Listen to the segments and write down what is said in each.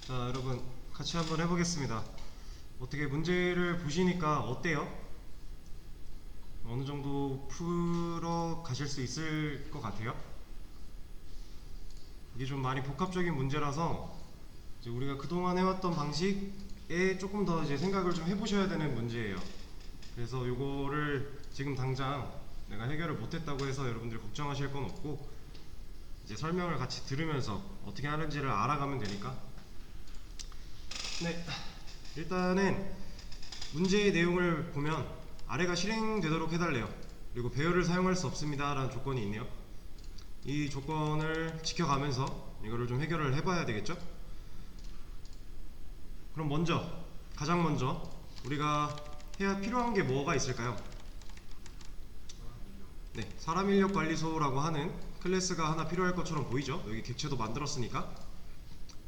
자, 여러분 같이 한번 해보겠습니다. 어떻게 문제를 보시니까 어때요? 어느 정도 풀어 가실 수 있을 것 같아요? 이게 좀 많이 복합적인 문제라서 이제 우리가 그동안 해왔던 방식에 조금 더 이제 생각을 좀 해보셔야 되는 문제예요. 그래서 요거를 지금 당장 내가 해결을 못했다고 해서 여러분들이 걱정하실 건 없고, 이제 설명을 같이 들으면서 어떻게 하는지를 알아가면 되니까. 네, 일단은 문제의 내용을 보면 아래가 실행되도록 해달래요. 그리고 배열을 사용할 수 없습니다 라는 조건이 있네요. 이 조건을 지켜가면서 이거를 좀 해결을 해봐야 되겠죠. 그럼 가장 먼저 우리가 해야 필요한 게 뭐가 있을까요? 네, 사람 인력 관리소라고 하는 클래스가 하나 필요할 것처럼 보이죠. 여기 객체도 만들었으니까.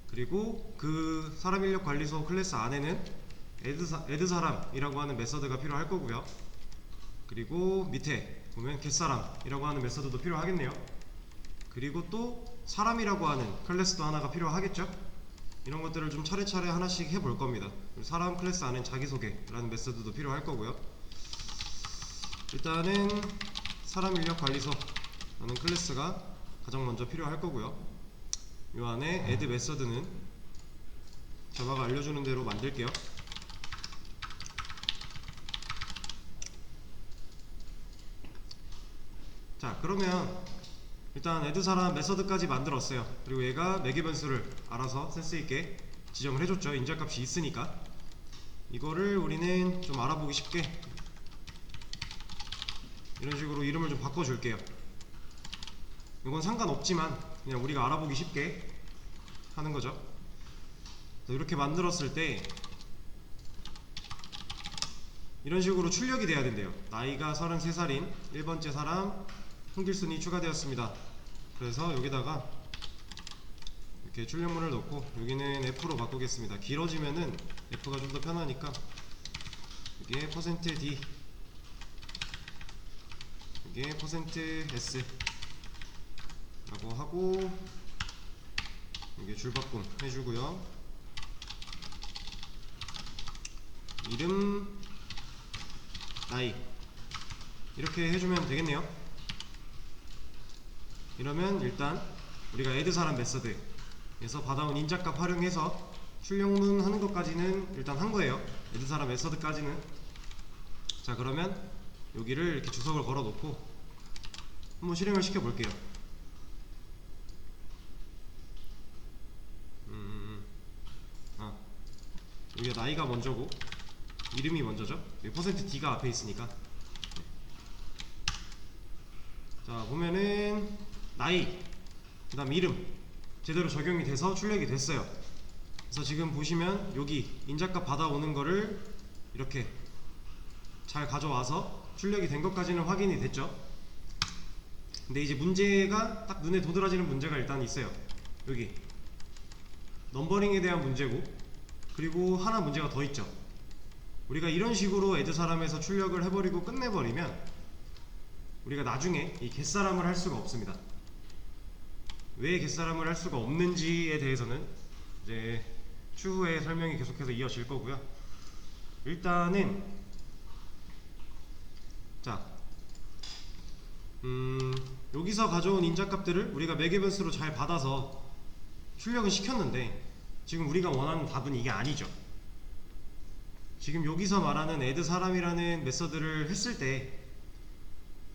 그리고 그 사람 인력 관리소 클래스 안에는 add 사람이라고 하는 메서드가 필요할 거고요. 그리고 밑에 보면 get사람이라고 하는 메서드도 필요하겠네요. 그리고 또 사람이라고 하는 클래스도 하나가 필요하겠죠. 이런 것들을 좀 차례차례 하나씩 해볼 겁니다. 사람 클래스 안엔 자기소개라는 메서드도 필요할 거고요. 일단은 사람 인력 관리소라는 클래스가 가장 먼저 필요할 거고요. 이 안에 add 메서드는 자바가 알려주는 대로 만들게요. 자, 그러면 일단 add 사람 메서드까지 만들었어요. 그리고 얘가 매개 변수를 알아서 센스있게 지정을 해줬죠. 인자값이 있으니까. 이거를 우리는 좀 알아보기 쉽게 이런 식으로 이름을 좀 바꿔줄게요. 이건 상관없지만 그냥 우리가 알아보기 쉽게 하는 거죠. 이렇게 만들었을 때 이런 식으로 출력이 돼야 된대요. 나이가 33살인 1번째 사람 홍길순이 추가되었습니다. 그래서 여기다가 이렇게 출력문을 넣고 여기는 F로 바꾸겠습니다. 길어지면은 F가 좀 더 편하니까 이게 %D 이게 %S 라고 하고 이게 줄바꿈 해주고요. 이름 나이 이렇게 해주면 되겠네요. 이러면 일단 우리가 add 사람 메서드에서 받아온 인자값 활용해서 출력문 하는 것까지는 일단 한 거예요. add 사람 메서드까지는. 자, 그러면 여기를 이렇게 주석을 걸어 놓고 한번 실행을 시켜 볼게요. 여기가 나이가 먼저고 이름이 먼저죠. 여기 %D가 앞에 있으니까. 자, 보면은 나이 그 다음 이름 제대로 적용이 돼서 출력이 됐어요. 그래서 지금 보시면 여기 인자값 받아오는 거를 이렇게 잘 가져와서 출력이 된 것까지는 확인이 됐죠. 근데 이제 문제가 딱 눈에 도드라지는 문제가 일단 있어요. 여기 넘버링에 대한 문제고, 그리고 하나 문제가 더 있죠. 우리가 이런 식으로 add 사람에서 출력을 해버리고 끝내버리면 우리가 나중에 이 get사람을 할 수가 없습니다. 왜 get사람을 할 수가 없는지에 대해서는 이제 추후에 설명이 계속해서 이어질 거고요. 일단은 자, 여기서 가져온 인자값들을 우리가 매개 변수로 잘 받아서 출력은 시켰는데 지금 우리가 원하는 답은 이게 아니죠. 지금 여기서 말하는 add 사람이라는 메서드를 했을 때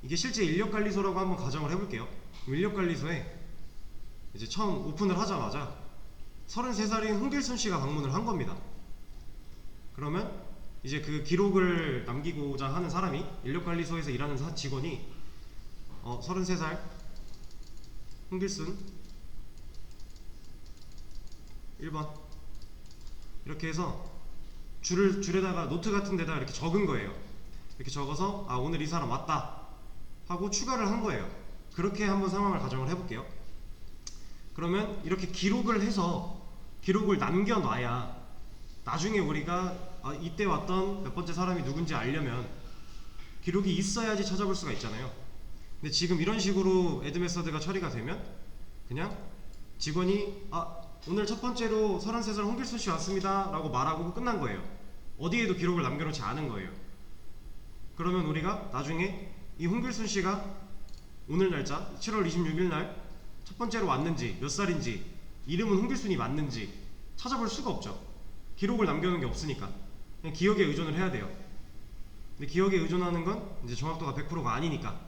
이게 실제 인력관리소라고 한번 가정을 해볼게요. 인력관리소에 이제 처음 오픈을 하자마자 33살인 홍길순 씨가 방문을 한 겁니다. 그러면 이제 그 기록을 남기고자 하는 사람이, 인력관리소에서 일하는 직원이 33살 홍길순 1번 이렇게 해서 줄에다가 노트 같은 데다가 이렇게 적은 거예요. 이렇게 적어서 오늘 이 사람 왔다 하고 추가를 한 거예요. 그렇게 한번 상황을 가정을 해볼게요. 그러면 이렇게 기록을 해서 기록을 남겨놔야 나중에 우리가 이때 왔던 몇 번째 사람이 누군지 알려면 기록이 있어야지 찾아볼 수가 있잖아요. 근데 지금 이런 식으로 add 메서드가 처리가 되면 그냥 직원이 오늘 첫 번째로 33살 홍길순 씨 왔습니다 라고 말하고 끝난 거예요. 어디에도 기록을 남겨놓지 않은 거예요. 그러면 우리가 나중에 이 홍길순 씨가 오늘 날짜 7월 26일 날 첫 번째로 왔는지 몇 살인지 이름은 홍길순이 맞는지 찾아볼 수가 없죠. 기록을 남겨놓은 게 없으니까 그냥 기억에 의존을 해야 돼요. 근데 기억에 의존하는 건 이제 정확도가 100%가 아니니까.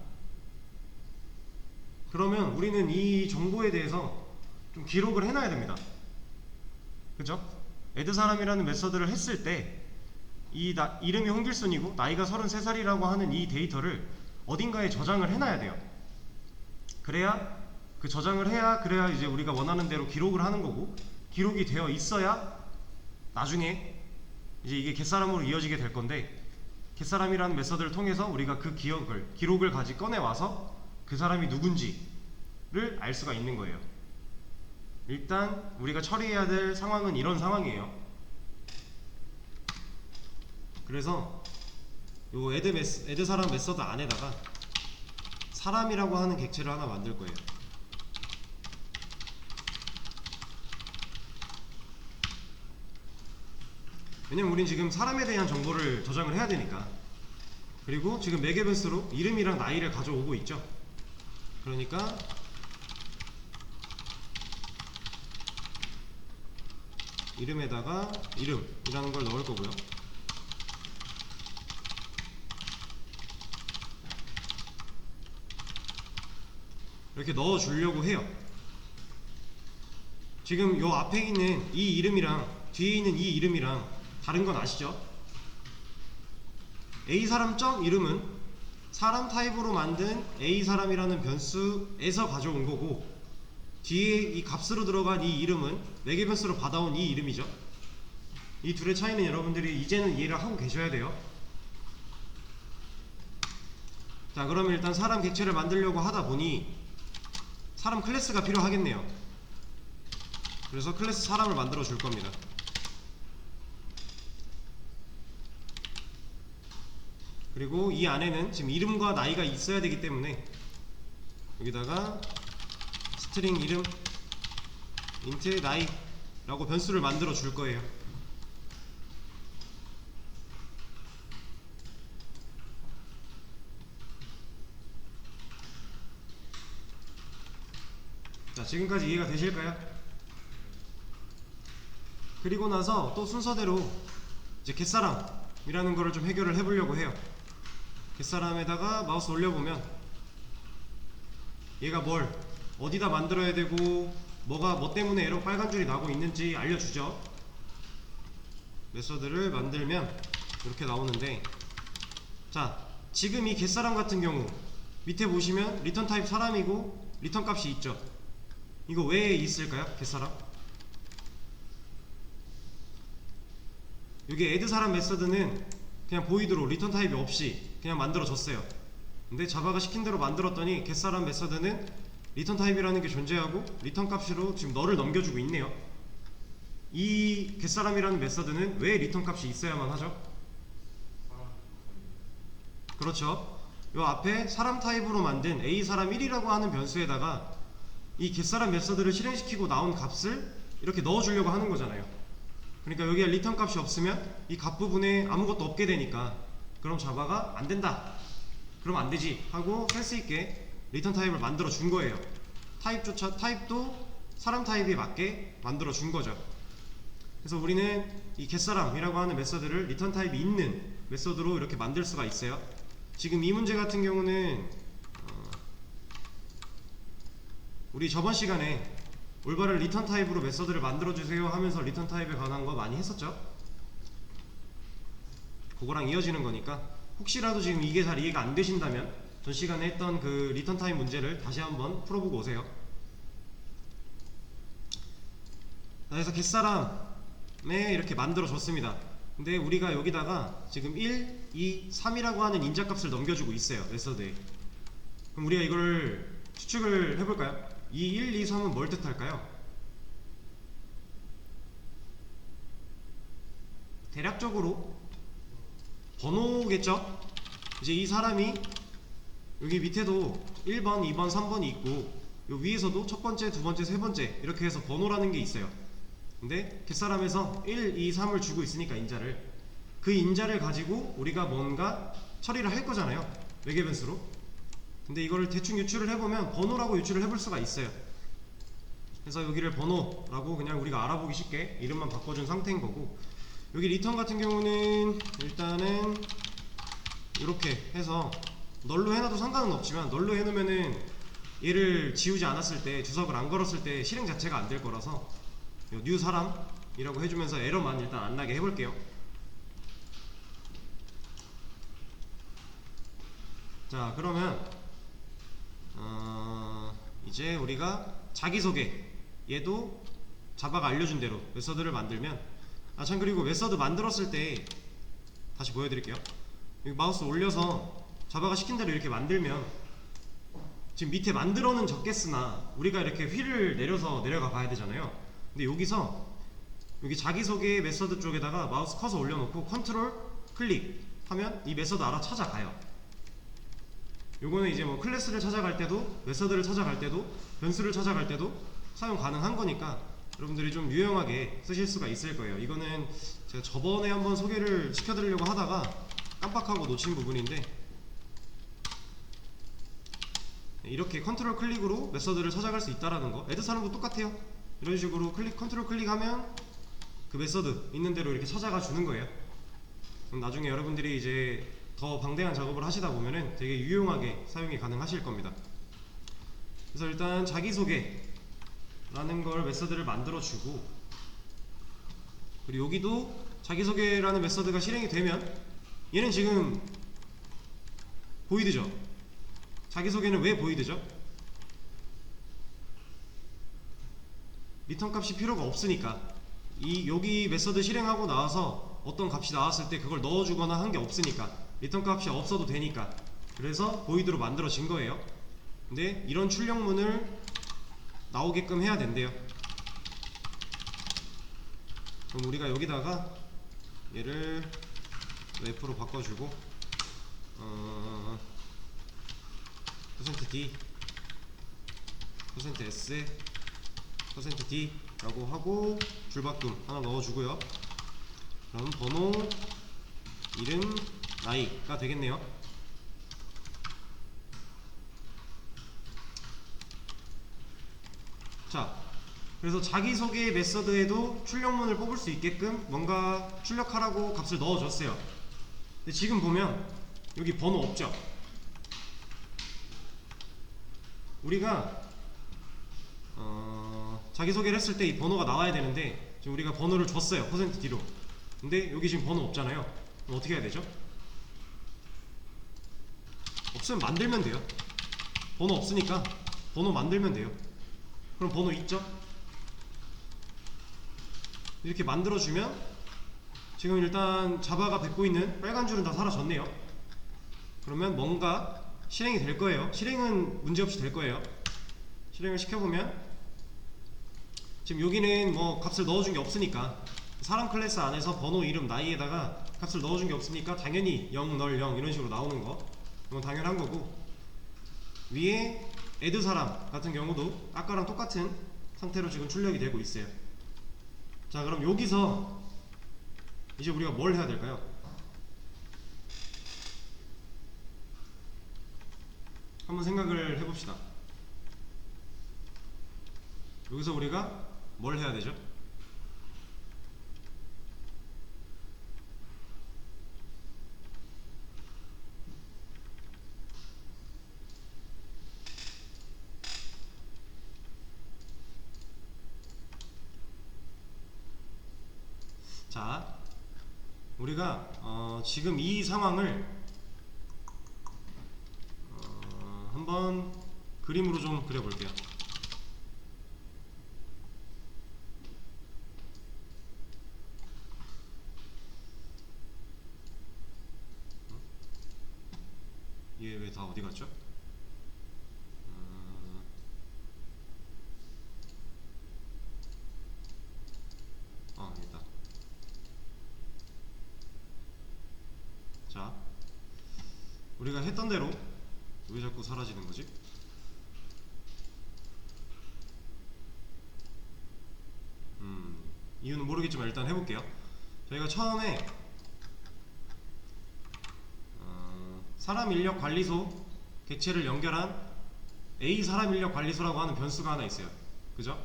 그러면 우리는 이 정보에 대해서 좀 기록을 해놔야 됩니다. 그죠? 애드사람이라는 메서드를 했을 때 이름이 홍길순이고 나이가 33살이라고 하는 이 데이터를 어딘가에 저장을 해놔야 돼요. 그래야 그래야 이제 우리가 원하는 대로 기록을 하는 거고, 기록이 되어 있어야 나중에 이제 이게 겟사람으로 이어지게 될 건데, 겟사람이라는 메서드를 통해서 우리가 그 기록을 꺼내 와서 그 사람이 누군지를 알 수가 있는 거예요. 일단 우리가 처리해야 될 상황은 이런 상황이에요. 그래서 요 애드 사람 메서드 안에다가 사람이라고 하는 객체를 하나 만들 거예요. 왜냐면 우린 지금 사람에 대한 정보를 저장을 해야 되니까. 그리고 지금 매개변수로 이름이랑 나이를 가져오고 있죠. 그러니까 이름에다가 이름이라는 걸 넣을 거고요. 이렇게 넣어 주려고 해요. 지금 요 앞에 있는 이 이름이랑 뒤에 있는 이 이름이랑 다른 건 아시죠? A사람 점 이름은 사람 타입으로 만든 A사람이라는 변수에서 가져온 거고, 뒤에 이 값으로 들어간 이 이름은 매개변수로 받아온 이 이름이죠. 이 둘의 차이는 여러분들이 이제는 이해를 하고 계셔야 돼요. 자, 그러면 일단 사람 객체를 만들려고 하다 보니 사람 클래스가 필요하겠네요. 그래서 클래스 사람을 만들어 줄 겁니다. 그리고 이 안에는 지금 이름과 나이가 있어야 되기 때문에 여기다가 스트링 이름 인트 나이 라고 변수를 만들어 줄 거예요. 자, 지금까지 이해가 되실까요? 그리고 나서 또 순서대로 이제 겟사람이라는 거를 좀 해결을 해보려고 해요. 겟사람에다가 마우스 올려보면 얘가 뭘 어디다 만들어야 되고 뭐 때문에 에러 빨간 줄이 나고 있는지 알려주죠. 메서드를 만들면 이렇게 나오는데, 자, 지금 이 겟사람 같은 경우 밑에 보시면 리턴 타입 사람이고 리턴 값이 있죠. 이거 왜 있을까요? 겟사람? 여기 애드 사람 메서드는 그냥 보이드로 리턴 타입이 없이 그냥 만들어졌어요. 근데 자바가 시킨 대로 만들었더니 겟사람 메서드는 리턴 타입이라는 게 존재하고 리턴 값으로 지금 너를 넘겨주고 있네요. 이 겟사람이라는 메서드는 왜 리턴 값이 있어야만 하죠? 그렇죠. 요 앞에 사람 타입으로 만든 A사람 1이라고 하는 변수에다가 이 겟사람 메서드를 실행시키고 나온 값을 이렇게 넣어주려고 하는 거잖아요. 그러니까 여기에 리턴 값이 없으면 이 값 부분에 아무것도 없게 되니까, 그럼 자바가 안 된다, 그럼 안 되지 하고 센스 있게 리턴 타입을 만들어 준 거예요. 타입도 사람 타입에 맞게 만들어 준 거죠. 그래서 우리는 이 겟사람이라고 하는 메서드를 리턴 타입이 있는 메서드로 이렇게 만들 수가 있어요. 지금 이 문제 같은 경우는 우리 저번 시간에 올바른 리턴 타입으로 메서드를 만들어주세요 하면서 리턴 타입에 관한 거 많이 했었죠? 그거랑 이어지는 거니까 혹시라도 지금 이게 잘 이해가 안 되신다면 전 시간에 했던 그 리턴 타입 문제를 다시 한번 풀어보고 오세요. 그래서 겟사람에 이렇게 만들어줬습니다. 근데 우리가 여기다가 지금 1, 2, 3이라고 하는 인자값을 넘겨주고 있어요, 메서드에. 그럼 우리가 이걸 추측을 해볼까요? 이 1, 2, 3은 뭘 뜻할까요? 대략적으로 번호겠죠? 이제 이 사람이 여기 밑에도 1번, 2번, 3번이 있고 요 위에서도 첫 번째, 두 번째, 세 번째 이렇게 해서 번호라는 게 있어요. 근데 겟사람에서 1, 2, 3을 주고 있으니까 인자를, 그 인자를 가지고 우리가 뭔가 처리를 할 거잖아요, 외계 변수로. 근데 이거를 대충 유출을 해보면 번호라고 유출을 해볼 수가 있어요. 그래서 여기를 번호라고 그냥 우리가 알아보기 쉽게 이름만 바꿔준 상태인 거고, 여기 리턴 같은 경우는 일단은 이렇게 해서 널로 해놔도 상관은 없지만, 널로 해놓으면은 얘를 지우지 않았을 때, 주석을 안 걸었을 때 실행 자체가 안 될 거라서 뉴 사람이라고 해주면서 에러만 일단 안 나게 해볼게요. 자, 그러면 이제 우리가 자기소개, 얘도 자바가 알려준 대로 메서드를 만들면, 참 그리고 메서드 만들었을 때 다시 보여드릴게요. 여기 마우스 올려서 자바가 시킨 대로 이렇게 만들면 지금 밑에 만들어는 적겠으나 우리가 이렇게 휠을 내려서 내려가 봐야 되잖아요. 근데 여기서 여기 자기소개 메서드 쪽에다가 마우스 커서 올려놓고 컨트롤 클릭 하면 이 메서드 알아 찾아가요. 요거는 이제 뭐 클래스를 찾아갈 때도, 메서드를 찾아갈 때도, 변수를 찾아갈 때도 사용 가능한 거니까 여러분들이 좀 유용하게 쓰실 수가 있을 거예요. 이거는 제가 저번에 한번 소개를 시켜드리려고 하다가 깜빡하고 놓친 부분인데, 이렇게 컨트롤 클릭으로 메서드를 찾아갈 수 있다라는 거. 애드 사람도 똑같아요. 이런 식으로 컨트롤 클릭하면 그 메서드 있는 대로 이렇게 찾아가 주는 거예요. 그럼 나중에 여러분들이 이제 더 방대한 작업을 하시다 보면은 되게 유용하게 사용이 가능하실 겁니다. 그래서 일단 자기소개라는 걸 메서드를 만들어 주고, 그리고 여기도 자기소개라는 메서드가 실행이 되면 얘는 지금 보이드죠? 자기소개는 왜 보이드죠? 리턴 값이 필요가 없으니까. 여기 메서드 실행하고 나와서 어떤 값이 나왔을 때 그걸 넣어주거나 한 게 없으니까, 리턴 값이 없어도 되니까, 그래서 보이드로 만들어진 거예요. 근데 이런 출력문을 나오게끔 해야 된대요. 그럼 우리가 여기다가 얘를 F로 바꿔주고 %d, %s, %d 라고 하고 줄바꿈 하나 넣어주고요. 그럼 번호, 이름, 나이가 되겠네요. 자, 그래서 자기소개 메서드에도 출력문을 뽑을 수 있게끔 뭔가 출력하라고 값을 넣어줬어요. 근데 지금 보면 여기 번호 없죠? 우리가 자기소개를 했을 때 이 번호가 나와야 되는데 지금 우리가 번호를 줬어요, %d로. 근데 여기 지금 번호 없잖아요. 그럼 어떻게 해야 되죠? 없으면 만들면 돼요. 번호 없으니까 번호 만들면 돼요. 그럼 번호 있죠? 이렇게 만들어주면 지금 일단 자바가 뱉고 있는 빨간 줄은 다 사라졌네요. 그러면 뭔가 실행이 될 거예요. 실행은 문제없이 될 거예요. 실행을 시켜보면 지금 여기는 뭐 값을 넣어준 게 없으니까, 사람 클래스 안에서 번호, 이름, 나이에다가 값을 넣어준 게 없으니까 당연히 0, 널 0 이런 식으로 나오는 거, 이건 당연한 거고, 위에 애드 사람 같은 경우도 아까랑 똑같은 상태로 지금 출력이 되고 있어요. 자, 그럼 여기서 이제 우리가 뭘 해야 될까요? 한번 생각을 해봅시다. 여기서 우리가 뭘 해야 되죠? 자, 우리가 지금 이 상황을 한번 그림으로 좀 그려볼게요. 얘 왜 다 어디 갔죠? 여기다. 자, 우리가 했던 대로 왜 자꾸 사라지는 거지? 이유는 모르겠지만 일단 해볼게요. 저희가 처음에 사람 인력 관리소 객체를 연결한 A 사람 인력 관리소라고 하는 변수가 하나 있어요. 그죠?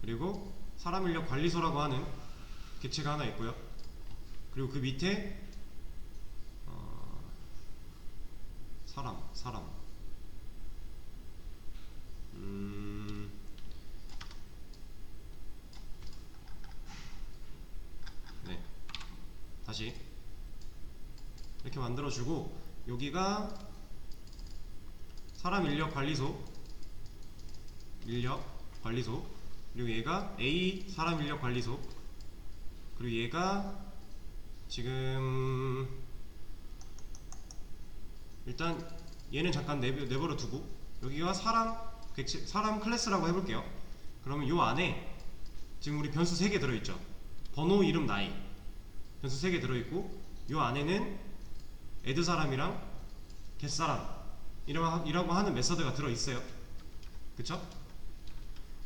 그리고 사람 인력 관리소라고 하는 객체가 하나 있고요. 그리고 그 밑에 사람 네, 다시 이렇게 만들어주고 여기가 사람 인력 관리소 그리고 얘가 A 사람 인력 관리소 그리고 얘가 지금 일단 얘는 잠깐 내버려 두고 여기가 사람 클래스라고 해볼게요. 그러면 요 안에 지금 우리 변수 3개 들어있죠. 번호, 이름, 나이 변수 3개 들어있고 요 안에는 add 사람이랑 get 사람이라고 하는 메서드가 들어있어요. 그쵸?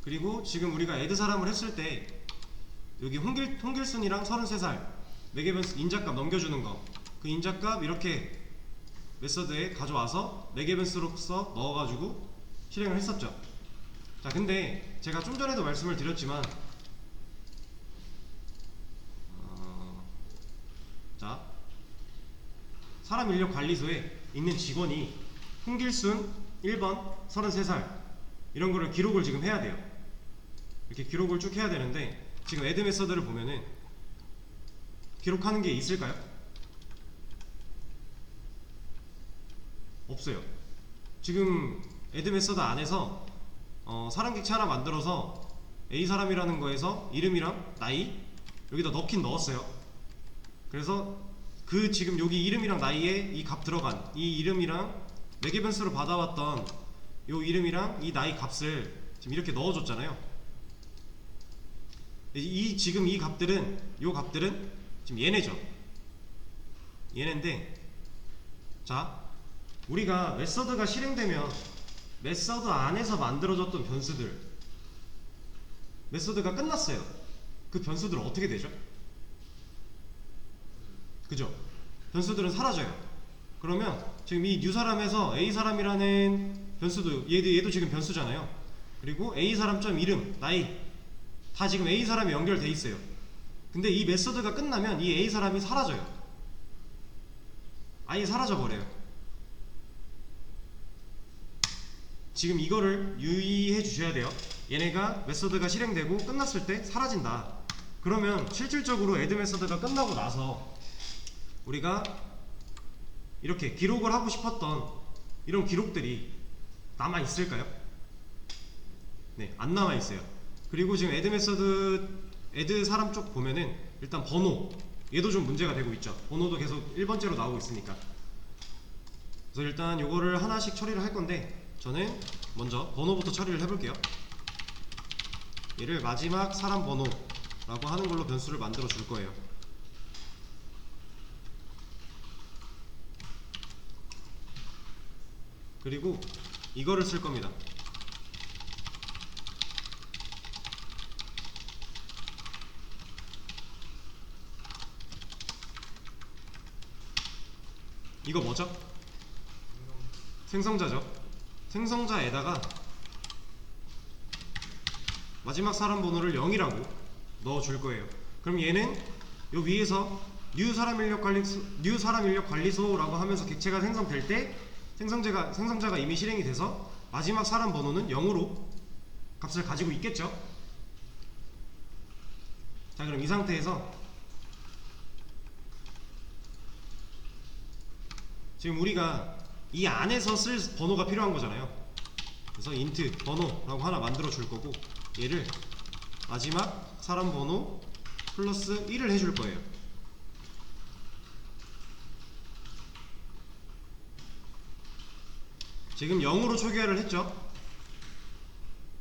그리고 지금 우리가 add 사람을 했을 때 여기 홍길순이랑 33살 매개변수 인자값 넘겨주는 거 그 인자값 이렇게 메서드에 가져와서 매개변수로서 넣어가지고 실행을 했었죠. 자, 근데 제가 좀 전에도 말씀을 드렸지만 자, 사람 인력 관리소에 있는 직원이 홍길순 1번 33살 이런 거를 기록을 지금 해야 돼요. 이렇게 기록을 쭉 해야 되는데 지금 add 메서드를 보면은 기록하는 게 있을까요? 없어요. 지금 add 메서드 안에서 사람 객체 하나 만들어서 A 사람이라는 거에서 이름이랑 나이 여기다 넣긴 넣었어요. 그래서 그 지금 여기 이름이랑 나이에 이 값 들어간 이 이름이랑 매개변수로 받아왔던 요 이름이랑 이 나이 값을 지금 이렇게 넣어줬잖아요. 지금 이 값들은 요 값들은 지금 얘네죠. 얘네인데 자, 우리가 메서드가 실행되면 메서드 안에서 만들어졌던 변수들 메서드가 끝났어요. 그 변수들은 어떻게 되죠? 그죠? 변수들은 사라져요. 그러면 지금 이 뉴사람에서 A사람이라는 변수도 얘도 지금 변수잖아요. 그리고 A사람 점 이름, 나이 다 지금 A사람이 연결돼 있어요. 근데 이 메서드가 끝나면 이 A사람이 사라져요. 아예 사라져 버려요. 지금 이거를 유의해 주셔야 돼요. 얘네가 메서드가 실행되고 끝났을 때 사라진다. 그러면 실질적으로 add 메서드가 끝나고 나서 우리가 이렇게 기록을 하고 싶었던 이런 기록들이 남아 있을까요? 네, 안 남아 있어요. 그리고 지금 add 메서드 add 사람 쪽 보면은 일단 번호 얘도 좀 문제가 되고 있죠. 번호도 계속 1번째로 나오고 있으니까. 그래서 일단 요거를 하나씩 처리를 할 건데 저는 먼저 번호부터 처리를 해볼게요. 얘를 마지막 사람 번호라고 하는 걸로 변수를 만들어 줄 거예요. 그리고 이거를 쓸 겁니다. 이거 뭐죠? 생성자죠. 생성자에다가 마지막 사람 번호를 0이라고 넣어줄 거예요. 그럼 얘는 요 위에서 new 사람 인력 관리소라고 하면서 객체가 생성될 때 생성자가 이미 실행이 돼서 마지막 사람 번호는 0으로 값을 가지고 있겠죠. 자, 그럼 이 상태에서 지금 우리가 이 안에서 쓸 번호가 필요한 거잖아요. 그래서 int 번호라고 하나 만들어 줄 거고 얘를 마지막 사람 번호 플러스 1을 해줄 거예요. 지금 0으로 초기화를 했죠.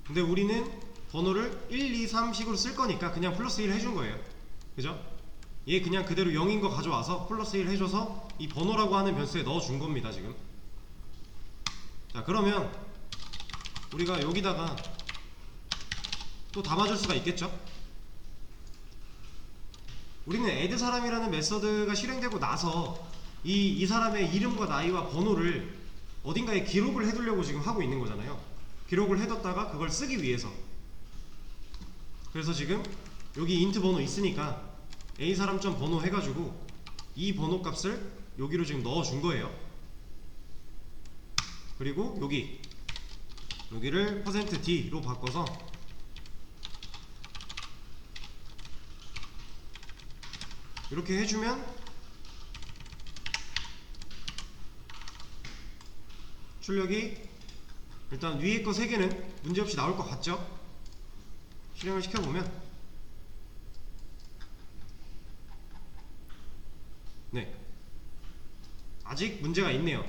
근데 우리는 번호를 1, 2, 3식으로 쓸 거니까 그냥 플러스 1 해준 거예요. 그죠? 얘 그냥 그대로 0인 거 가져와서 플러스 1 해줘서 이 번호라고 하는 변수에 넣어준 겁니다. 지금. 자, 그러면 우리가 여기다가 또 담아줄 수가 있겠죠? 우리는 add 사람이라는 메서드가 실행되고 나서 이 사람의 이름과 나이와 번호를 어딘가에 기록을 해두려고 지금 하고 있는 거잖아요. 기록을 해뒀다가 그걸 쓰기 위해서. 그래서 지금 여기 int 번호 있으니까 a 사람 점 번호 해가지고 이 번호 값을 여기로 지금 넣어준 거예요. 그리고 여기를 %d로 바꿔서 이렇게 해주면 출력이 일단 위에 거 3개는 문제없이 나올 것 같죠? 실행을 시켜보면 네, 아직 문제가 있네요.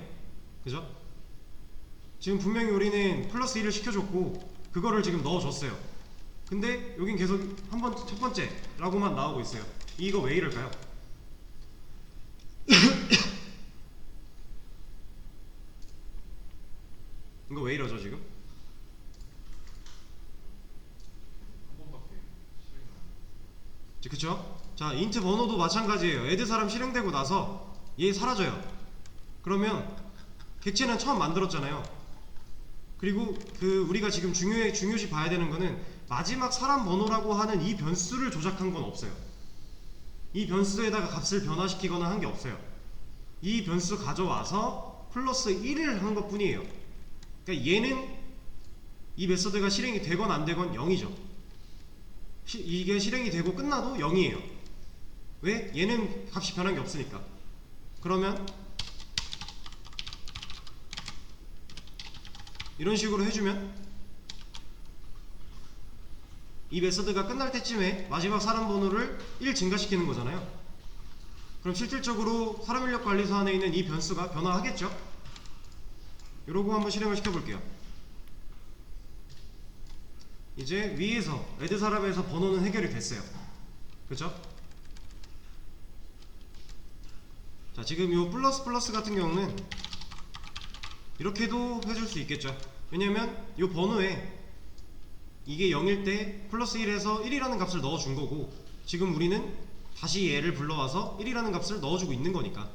그죠? 지금 분명히 우리는 플러스 1을 시켜줬고 그거를 지금 넣어줬어요. 근데 여긴 계속 첫 번째 라고만 나오고 있어요. 이거 왜 이럴까요? 이거 왜 이러죠 지금? 그쵸? 자, int 번호도 마찬가지예요. add 사람 실행되고 나서 얘 사라져요. 그러면 객체는 처음 만들었잖아요. 그리고 우리가 지금 중요시 봐야 되는 거는 마지막 사람 번호라고 하는 이 변수를 조작한 건 없어요. 이 변수에다가 값을 변화시키거나 한 게 없어요. 이 변수 가져와서 플러스 1을 한 것 뿐이에요. 그러니까 얘는 이 메서드가 실행이 되건 안 되건 0이죠. 이게 실행이 되고 끝나도 0이에요. 왜? 얘는 값이 변한 게 없으니까. 그러면 이런 식으로 해주면 이 메서드가 끝날 때쯤에 마지막 사람 번호를 1 증가시키는 거잖아요. 그럼 실질적으로 사람 인력 관리소 안에 있는 이 변수가 변화하겠죠? 이러고 한번 실행을 시켜볼게요. 이제 위에서 add 사람에서 번호는 해결이 됐어요. 그죠? 자, 지금 요 플러스 같은 경우는 이렇게도 해줄 수 있겠죠. 왜냐면 요 번호에 이게 0일 때 플러스 1에서 1이라는 값을 넣어준 거고 지금 우리는 다시 얘를 불러와서 1이라는 값을 넣어주고 있는 거니까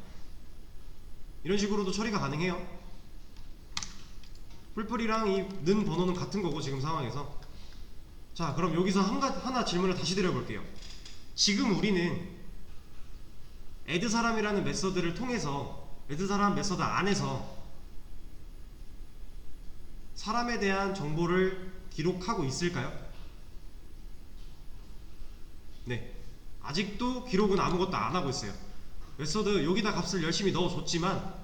이런 식으로도 처리가 가능해요. 뿔뿔이랑 이 는 번호는 같은 거고 지금 상황에서. 자, 그럼 여기서 하나 질문을 다시 드려볼게요. 지금 우리는 add 사람이라는 메서드를 통해서 add 사람 메서드 안에서 사람에 대한 정보를 기록하고 있을까요? 네, 아직도 기록은 아무것도 안 하고 있어요. 메서드 여기다 값을 열심히 넣어줬지만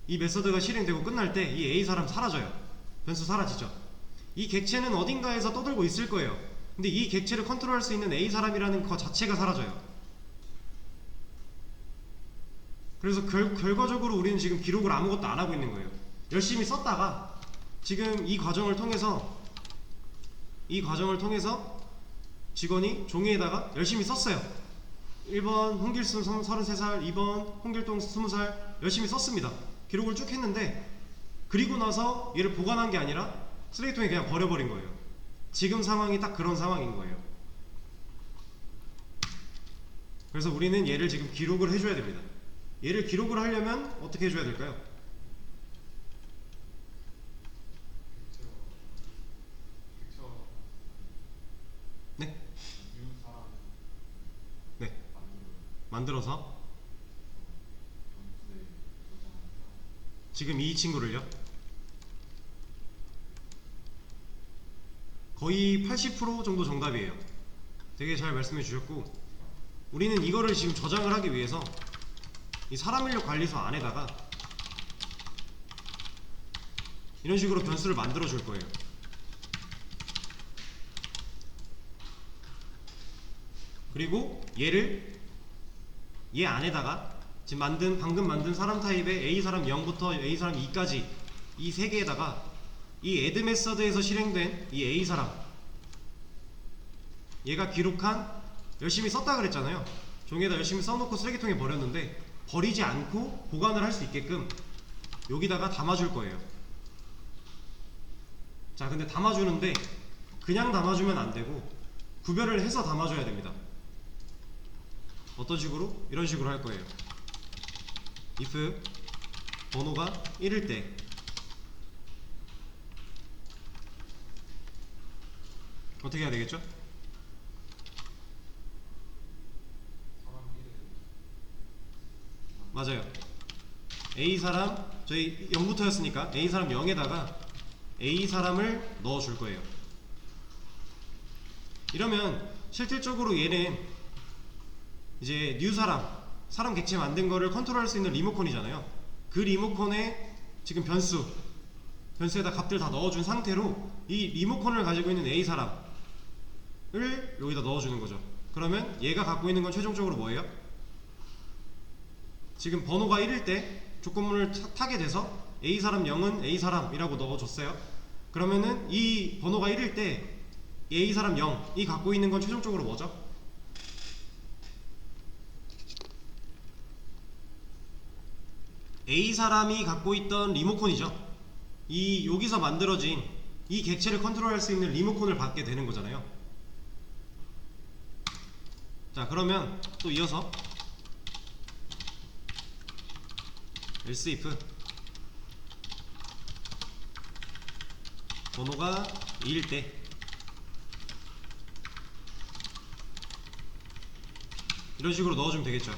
이 메서드가 실행되고 끝날 때 이 A 사람 사라져요. 변수 사라지죠. 이 객체는 어딘가에서 떠들고 있을 거예요. 근데 이 객체를 컨트롤할 수 있는 A 사람이라는 거 자체가 사라져요. 그래서 결과적으로 우리는 지금 기록을 아무것도 안 하고 있는 거예요. 열심히 썼다가 지금 이 과정을 통해서 직원이 종이에다가 열심히 썼어요. 1번 홍길순 33살, 2번 홍길동 20살 열심히 썼습니다. 기록을 쭉 했는데 그리고 나서 얘를 보관한 게 아니라 쓰레기통에 그냥 버려버린 거예요. 지금 상황이 딱 그런 상황인 거예요. 그래서 우리는 얘를 지금 기록을 해줘야 됩니다. 얘를 기록을 하려면 어떻게 해줘야 될까요? 네? 네. 만들어서 지금 이 친구를요? 거의 80% 정도 정답이에요. 되게 잘 말씀해 주셨고 우리는 이거를 지금 저장을 하기 위해서 이 사람인력 관리소 안에다가 이런 식으로 변수를 만들어 줄 거예요. 그리고 얘 안에다가 지금 방금 만든 사람 타입의 A 사람 0부터 A 사람 2까지 이 세 개에다가 이 add 메서드에서 실행된 이 A 사람 얘가 기록한 열심히 썼다 그랬잖아요. 종이에다 열심히 써놓고 쓰레기통에 버렸는데 버리지 않고 보관을 할 수 있게끔 여기다가 담아줄 거예요. 자, 근데 담아주는데 그냥 담아주면 안 되고 구별을 해서 담아줘야 됩니다. 어떤 식으로? 이런 식으로 할 거예요. if 번호가 1일 때 어떻게 해야 되겠죠? 맞아요. A 사람, 저희 0부터였으니까 A 사람 0에다가 A 사람을 넣어줄 거예요. 이러면 실질적으로 얘는 이제 new 사람 객체 만든 거를 컨트롤할 수 있는 리모컨이잖아요. 그 리모컨에 지금 변수에다 값들 다 넣어준 상태로 이 리모컨을 가지고 있는 A 사람을 여기다 넣어주는 거죠. 그러면 얘가 갖고 있는 건 최종적으로 뭐예요? 지금 번호가 1일 때 조건문을 타게 돼서 A 사람 0은 A 사람이라고 넣어줬어요. 그러면은 이 번호가 1일 때 A 사람 0이 갖고 있는 건 최종적으로 뭐죠? A 사람이 갖고 있던 리모컨이죠. 이 여기서 만들어진 이 객체를 컨트롤할 수 있는 리모컨을 받게 되는 거잖아요. 자, 그러면 또 이어서 else if 번호가 2일 때 이런 식으로 넣어주면 되겠죠.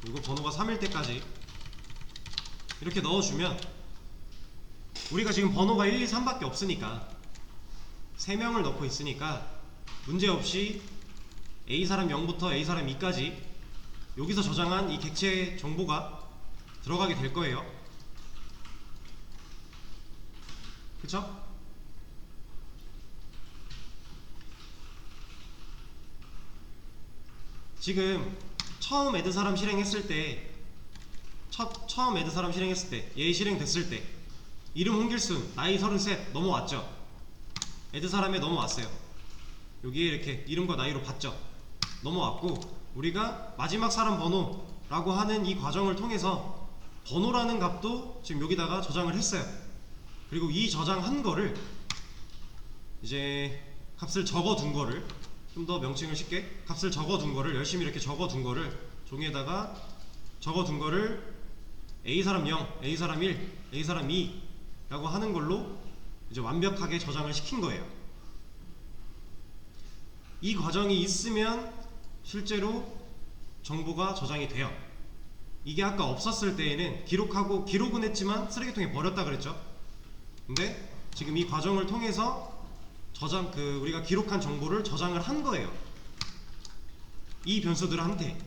그리고 번호가 3일 때까지 이렇게 넣어주면 우리가 지금 번호가 1, 2, 3밖에 없으니까 3명을 넣고 있으니까 문제없이 A 사람 0부터 A 사람 2까지 여기서 저장한 이 객체 정보가 들어가게 될 거예요. 그쵸? 지금 처음 애드 사람 실행했을 때 처음 애드 사람 실행했을 때 얘 실행됐을 때 이름 홍길순 나이 33 넘어왔죠. 애드 사람에 넘어왔어요. 여기에 이렇게 이름과 나이로 봤죠. 넘어왔고 우리가 마지막 사람 번호라고 하는 이 과정을 통해서 번호라는 값도 지금 여기다가 저장을 했어요. 그리고 이 저장한 거를 이제 값을 적어둔 거를 좀 더 명칭을 쉽게 값을 적어둔 거를 열심히 이렇게 적어둔 거를 종이에다가 적어둔 거를 A 사람 0, A 사람 1, A 사람 2 라고 하는 걸로 이제 완벽하게 저장을 시킨 거예요. 이 과정이 있으면 실제로 정보가 저장이 돼요. 이게 아까 없었을 때에는 기록은 했지만 쓰레기통에 버렸다 그랬죠. 근데 지금 이 과정을 통해서 우리가 기록한 정보를 저장을 한 거예요. 이 변수들한테.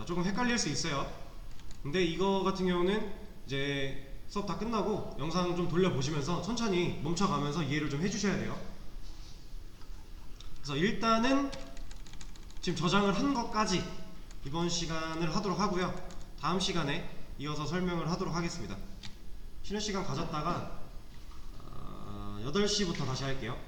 조금 헷갈릴 수 있어요. 근데 이거 같은 경우는 이제 수업 다 끝나고 영상 좀 돌려보시면서 천천히 멈춰가면서 이해를 좀 해주셔야 돼요. 그래서 일단은 지금 저장을 한 것까지 이번 시간을 하도록 하고요. 다음 시간에 이어서 설명을 하도록 하겠습니다. 쉬는 시간 가졌다가 8시부터 다시 할게요.